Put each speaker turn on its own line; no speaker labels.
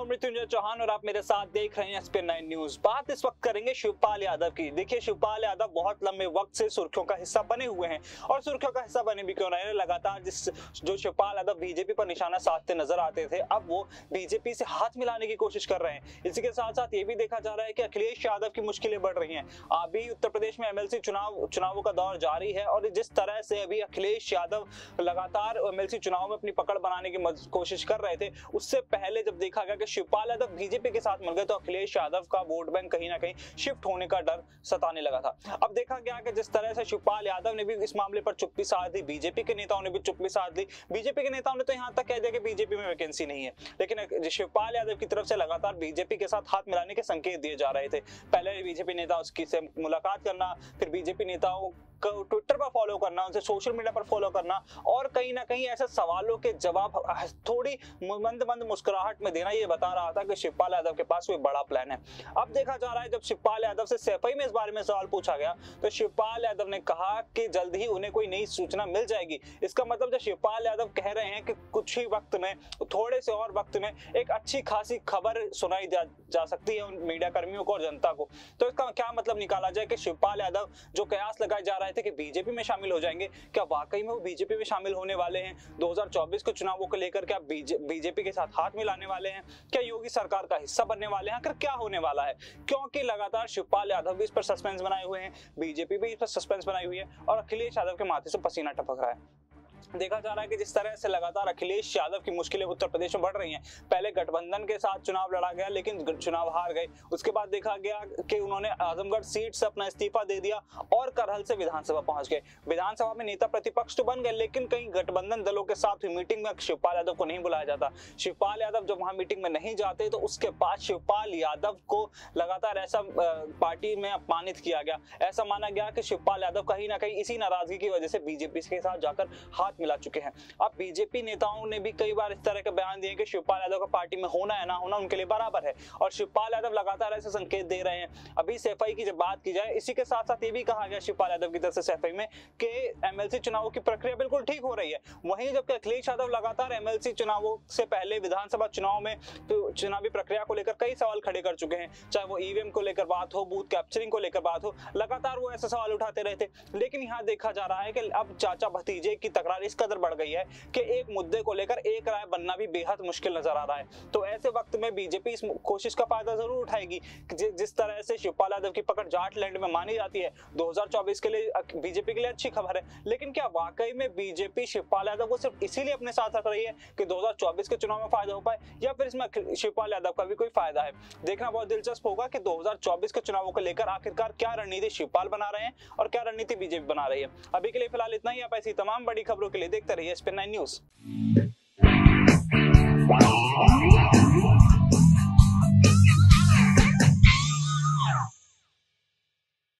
हूं मृत्युंजय चौहान और आप मेरे साथ देख रहे हैं SPN9 न्यूज। बात इस वक्त करेंगे शिवपाल यादव की। देखिए, शिवपाल यादव बहुत लंबे वक्त से सुर्खियों का हिस्सा बने हुए हैं और सुर्खियों का हिस्सा बने भी क्यों रहे, लगातार जो शिवपाल यादव बीजेपी पर निशाना साधते नजर आते थे, अब वो बीजेपी से हाथ मिलाने की कोशिश कर रहे हैं। इसी के साथ साथ ये भी देखा जा रहा है कि अखिलेश यादव की मुश्किलें बढ़ रही हैं। अभी उत्तर प्रदेश में MLC चुनावों का दौर जारी है और जिस तरह से अभी अखिलेश यादव लगातार MLC चुनाव में अपनी पकड़ बनाने की कोशिश कर रहे थे, उससे पहले जब देखा गया कि शिवपाल यादव बीजेपी के साथ मिल गए तो अखिलेश यादव का वोट बैंक कहीं ना कहीं शिफ्ट होने का डर सताने लगा था। अब देखा गया कि जिस तरह से शिवपाल यादव ने भी इस मामले पर चुप्पी साध दी, बीजेपी के नेताओं ने भी चुप्पी साध दी। बीजेपी के नेताओं ने तो यहां तक कह दिया कि बीजेपी में वैकेंसी नहीं है, लेकिन शिवपाल यादव की तरफ से लगातार बीजेपी के साथ हाथ मिलाने के संकेत दिए जा रहे थे। पहले बीजेपी नेताओं से मुलाकात करना, फिर बीजेपी नेताओं को ट्विटर पर फॉलो करना, उनसे सोशल मीडिया पर फॉलो करना और कहीं ना कहीं ऐसे सवालों के जवाब थोड़ी मंद मंद मुस्कुराहट में देना, ये बता रहा था कि शिवपाल यादव के पास कोई बड़ा प्लान है। अब देखा जा रहा है, जब शिवपाल यादव से सैफई में इस बारे में सवाल पूछा गया तो शिवपाल यादव ने कहा कि जल्द ही उन्हें कोई नई सूचना मिल जाएगी। इसका मतलब जो शिवपाल यादव कह रहे हैं कि कुछ ही वक्त में, थोड़े से और वक्त में एक अच्छी खासी खबर सुनाई जा सकती है उन मीडिया कर्मियों को और जनता को। तो इसका क्या मतलब निकाला जाए कि शिवपाल यादव जो कयास लगाए जा रहे थे कि बीजेपी में शामिल हो जाएंगे, क्या वाकई में वो बीजेपी में शामिल होने वाले हैं? 2024 के चुनावों को लेकर क्या बीजेपी के साथ हाथ मिलाने वाले हैं? क्या योगी सरकार का हिस्सा बनने वाले हैं? आखिर क्या होने वाला है? क्योंकि लगातार शिवपाल यादव भी इस पर सस्पेंस बनाए हुए हैं, बीजेपी भी इस पर सस्पेंस बनाई हुई है और अखिलेश यादव के माथे से पसीना टपक रहा है। देखा जा रहा है कि जिस तरह से लगातार अखिलेश यादव की मुश्किलें उत्तर प्रदेश में बढ़ रही हैं। पहले गठबंधन के साथ चुनाव लड़ा गया लेकिन चुनाव हार गए। उसके बाद देखा गया कि उन्होंने आजमगढ़ सीट से अपना इस्तीफा दे दिया और करहल से विधानसभा पहुंच गए। विधानसभा में नेता प्रतिपक्ष तो बन गए, लेकिन कहीं गठबंधन दलों के साथ हुई मीटिंग में शिवपाल यादव को नहीं बुलाया जाता। शिवपाल यादव जब वहां मीटिंग में नहीं जाते तो उसके बाद शिवपाल यादव को लगातार ऐसा पार्टी में अपमानित किया गया। ऐसा माना गया कि शिवपाल यादव कहीं ना कहीं इसी नाराजगी की वजह से बीजेपी के साथ जाकर हाथ मिला चुके हैं। अब बीजेपी नेताओं ने भी कई बार इस तरह के बयान दिए कि शिवपाल यादव का पार्टी में होना या ना होना उनके लिए बराबर है और शिवपाल यादव लगातार ऐसे संकेत दे रहे हैं। अभी सैफई की जब बात की जाए, इसी के साथ साथ ये भी कहा गया शिवपाल यादव की तरफ से सैफई में कि MLC चुनावों की प्रक्रिया बिल्कुल ठीक हो रही है। वहीं जबकि अखिलेश यादव लगातार MLC चुनावों से पहले विधानसभा चुनाव में चुनावी प्रक्रिया को लेकर कई सवाल खड़े कर चुके हैं, चाहे वो EVM को लेकर बात हो, बूथ कैप्चरिंग को लेकर बात हो, लगातार वो ऐसे सवाल उठाते रहे थे। लेकिन यहाँ देखा जा रहा है कि अब चाचा भतीजे की तकरार इस कदर बढ़ गई है कि एक मुद्दे को लेकर एक राय बनना भी बेहद मुश्किल नजर आ रहा है। तो ऐसे वक्त में बीजेपी इस कोशिश का फायदा जरूर उठाएगी। जिस तरह से शिवपाल यादव की पकड़ जाटलैंड में मानी जाती है, 2024 के लिए बीजेपी के लिए अच्छी खबर है, लेकिन क्या वाकई में बीजेपी शिवपाल यादव को सिर्फ इसीलिए अपने साथ रख रही है कि 2024 के चुनाव में फायदा हो पाए, या फिर इसमें शिवपाल यादव का भी कोई फायदा है? देखना बहुत दिलचस्प होगा कि 2024 के चुनावों को लेकर आखिरकार क्या रणनीति शिवपाल बना रहे हैं और क्या रणनीति बीजेपी बना रही है। अभी के लिए फिलहाल इतना ही। आप ऐसी तमाम बड़ी खबरों के लिए देखते रहिए SPN9 न्यूज।